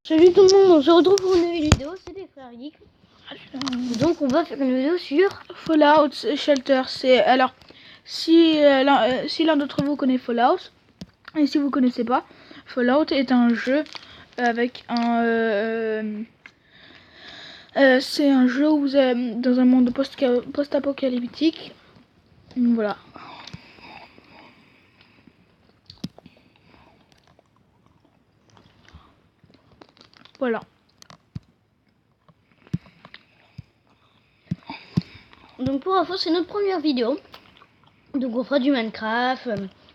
Salut tout le monde, on se retrouve pour une nouvelle vidéo, c'est les frères geeks. Donc on va faire une vidéo sur Fallout Shelter. C'est alors si l'un d'entre vous connaît Fallout et si vous connaissez pas, Fallout est un jeu avec un c'est un jeu où vous êtes dans un monde post-apocalyptique. Voilà. Voilà. Donc pour info, c'est notre première vidéo. Donc on fera du Minecraft,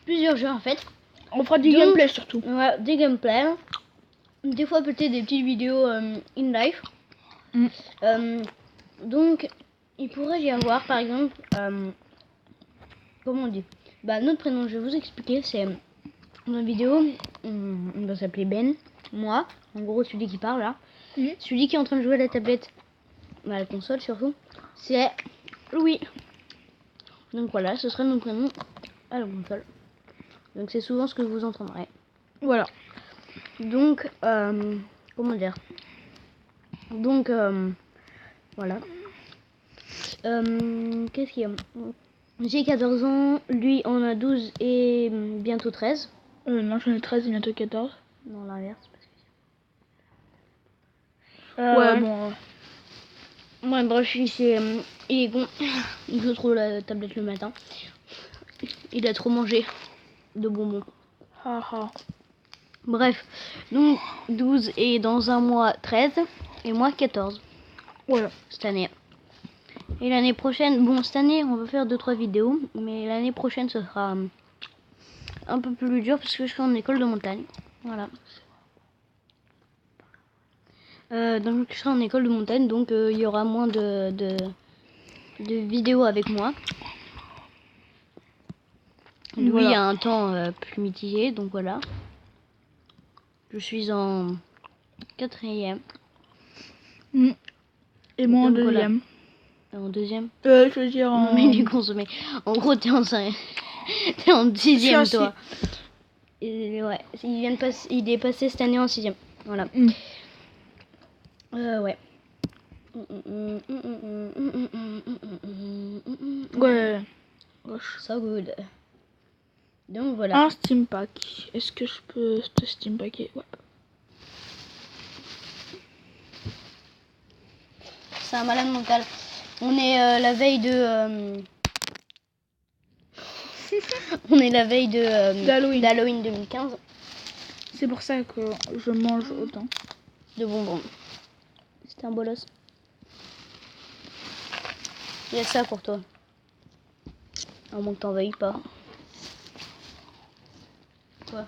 plusieurs jeux en fait. On fera du gameplay surtout. Ouais, des gameplays. Des fois peut-être des petites vidéos in life. Donc il pourrait y avoir par exemple, comment on dit, notre prénom, je vais vous expliquer, c'est dans la vidéo, on va s'appeler Ben, moi, en gros celui qui parle là. Celui qui est en train de jouer à la tablette, à la console surtout, c'est Louis. Donc voilà, ce sera nos prénoms à la console. Donc c'est souvent ce que vous entendrez. Voilà. Donc, comment dire. Donc, voilà. Qu'est-ce qu'il y a? J'ai 14 ans, lui en a 12 et bientôt 13. Non, j'en ai 13 et bientôt 14. Non, l'inverse. Ouais, bon. Ouais, bref, il est con. Il joue trop la tablette le matin. Il a trop mangé de bonbons. Haha. Bref, donc 12 et dans un mois 13 et moi 14. Voilà. Cette année. Et l'année prochaine, bon cette année on va faire 2-3 vidéos, mais l'année prochaine ce sera un peu plus dur parce que je serai en école de montagne. Voilà. Donc je serai en école de montagne, donc il y aura moins de vidéos avec moi. Lui Voilà. a un temps plus mitigé, donc voilà. Je suis en 4e. Et moi en Donc, voilà. deuxième. En 2e. Je veux dire en... Non mais il est consommé. En gros t'es en 5. T'es en 6e toi. Et, ouais, il est passé cette année en 6e. Voilà. Ouais. Ouais. So good. Donc voilà. Un Steam Pack. Est-ce que je peux te Steam Packer? Ouais. C'est un malade mental. On est la veille de... on est la veille de d'Halloween 2015. C'est pour ça que je mange autant de bonbons. C'est un bolos. Il y a ça pour toi. À moins que t'en veuilles pas. Quoi?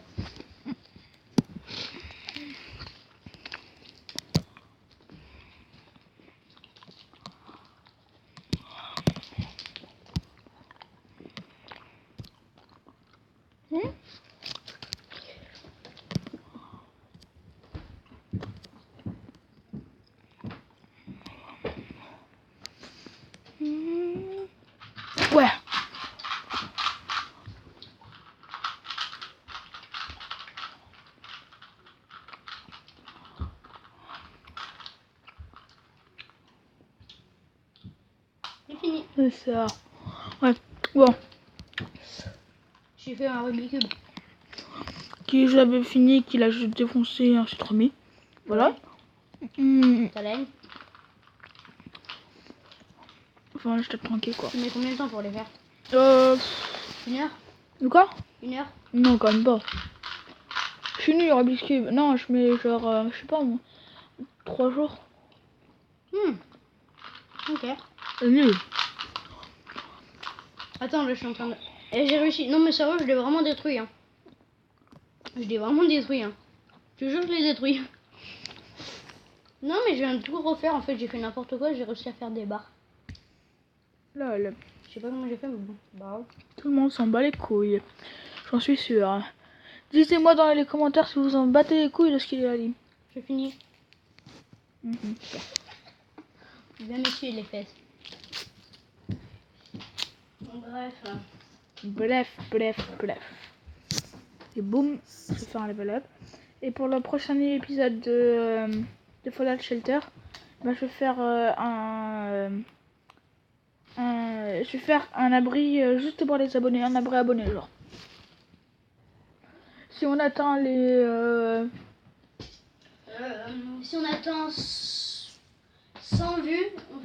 Ouais. C'est fini. C'est ça. Ouais. Bon. J'ai fait un Rubik's Cube. Qui j'avais fini, qu'il a juste défoncé et ensuite remis. Voilà. Ouais. T'as la haine? Enfin, j'étais tranquille quoi. Tu mets combien de temps pour les faire? 1 heure? De quoi? 1 heure? Non, quand même pas. Je suis nul Rubik's Cube. Non, je mets genre, je sais pas moi, 3 jours. Ok. Nul. Attends, là je suis en train de... Et j'ai réussi. Non mais sérieux, je l'ai vraiment détruit. Hein. Je l'ai vraiment détruit. Hein. Je te jure que je l'ai détruit. Non mais je viens de tout refaire en fait, j'ai fait n'importe quoi, j'ai réussi à faire des barres. Lol. Je sais pas comment j'ai fait mais bon. Bah. Tout le monde s'en bat les couilles. J'en suis sûr. Dites-moi dans les commentaires si vous en battez les couilles de ce qu'il a dit. J'ai fini. Bien m'essuyer les fesses. Bon, bref. Bref. Et boum, je fais un level up. Et pour le prochain épisode de Fallout Shelter, bah, je vais faire un abri juste pour les abonnés, un abri abonné genre. Si on atteint les si on atteint 100 vues, on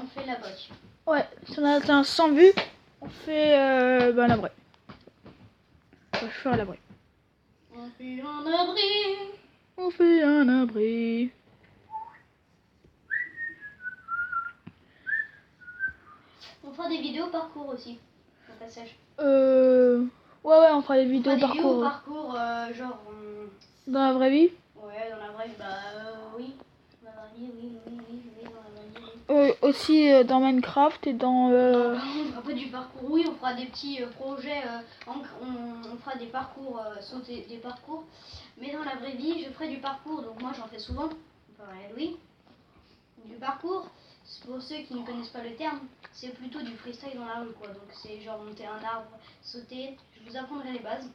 fait l'abri. ouais, si on atteint 100 vues, on fait un abri. Je vais faire l'abri. On fait un abri. On fait un abri. On fera des vidéos parcours aussi, au passage. Ouais, on fera des vidéos on fera des vidéos parcours. parcours, genre... Dans la vraie vie? Ouais, dans la vraie vie, oui. Dans la vraie vie, oui, dans la vraie vie, oui. Aussi dans Minecraft et dans... Non, on fera pas du parcours, oui, on fera des petits projets, on fera des parcours, sauter des parcours. Mais dans la vraie vie, je ferai du parcours, donc moi j'en fais souvent. Pareil, oui. Du parcours, pour ceux qui ne connaissent pas le terme, c'est plutôt du freestyle dans la rue, quoi. Donc c'est genre monter un arbre, sauter, je vous apprendrai les bases.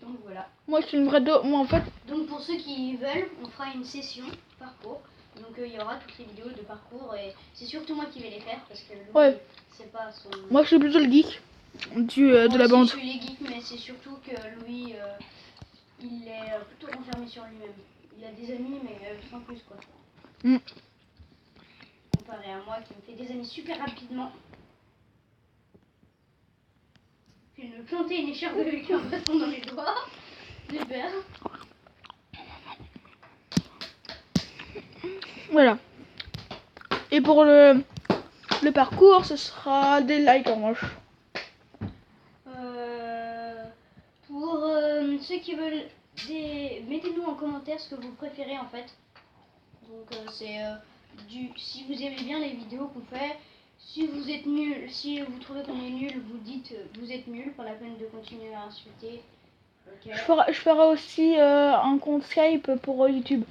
Donc voilà. Moi je suis une vraie moi en fait. Donc pour ceux qui veulent, on fera une session parcours. Donc il y aura toutes les vidéos de parcours et c'est surtout moi qui vais les faire parce que Louis, c'est pas son... Moi je suis plutôt le geek de la bande. Je suis les geeks, mais c'est surtout que Louis, il est plutôt renfermé sur lui-même. Il a des amis mais sans plus quoi. Comparé à moi qui me fait des amis super rapidement. Puis me planter une écharpe de vécu en passant dans les doigts. Super. Voilà. Et pour le parcours, ce sera des likes en revanche. Pour ceux qui veulent, mettez-nous en commentaire ce que vous préférez en fait. Donc si vous aimez bien les vidéos qu'on fait. Si vous êtes nul, si vous trouvez qu'on est nul, vous dites vous êtes nul, pas la peine de continuer à insulter. Okay. Je ferai aussi un compte Skype pour YouTube.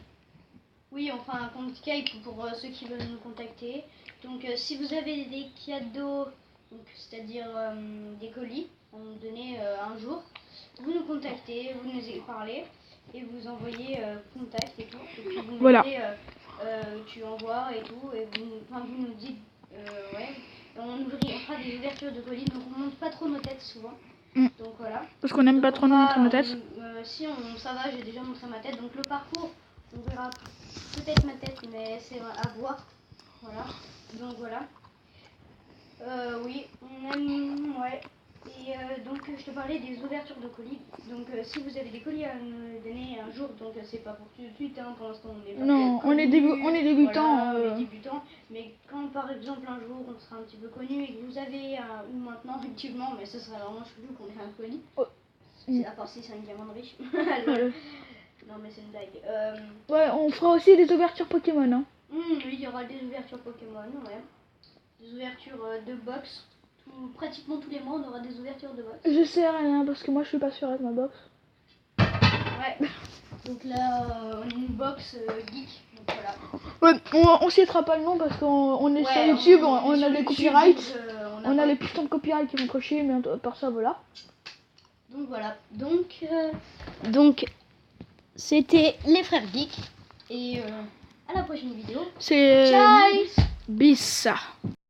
Oui, on fera un compte Skype pour ceux qui veulent nous contacter. Donc si vous avez des cadeaux, c'est-à-dire des colis, à nous donner un jour, vous nous contactez, vous nous parlez et vous envoyez contact et tout. Et puis vous mettez, tu envoies et tout, et vous nous dites, ouais, on fera des ouvertures de colis, donc on monte pas trop nos têtes souvent. Donc voilà. Parce qu'on n'aime pas trop montrer nos têtes. Si ça va, j'ai déjà montré ma tête, donc le parcours, on verra peut-être ma tête, mais c'est à voir. Voilà. Donc voilà. Oui, on aime, ouais. Et donc je te parlais des ouvertures de colis. Donc si vous avez des colis à nous donner un jour, donc c'est pas pour tout de suite, hein, pour l'instant on est pas. Non, on est débutants. Voilà, on est débutants. Mais quand par exemple un jour on sera un petit peu connu et que vous avez ou maintenant effectivement, mais ce serait vraiment chelou qu'on ait un colis. À part si c'est une diamant riche. Non mais c'est une blague. Ouais, on fera aussi des ouvertures Pokémon. Hein. Oui, il y aura des ouvertures Pokémon, ouais. Des ouvertures de box. Pratiquement tous les mois, on aura des ouvertures de box. Je sais rien parce que moi je suis pas sûre avec ma box. Ouais. Donc là, on est une box geek. Donc voilà. Ouais, on citera pas le nom parce qu'on est sur YouTube, on a les copyrights. On a les putains de copyrights qui vont cocher, mais par ça voilà. Donc voilà. Donc c'était les frères geeks. Et à la prochaine vidéo. C'est Ciao. Bis.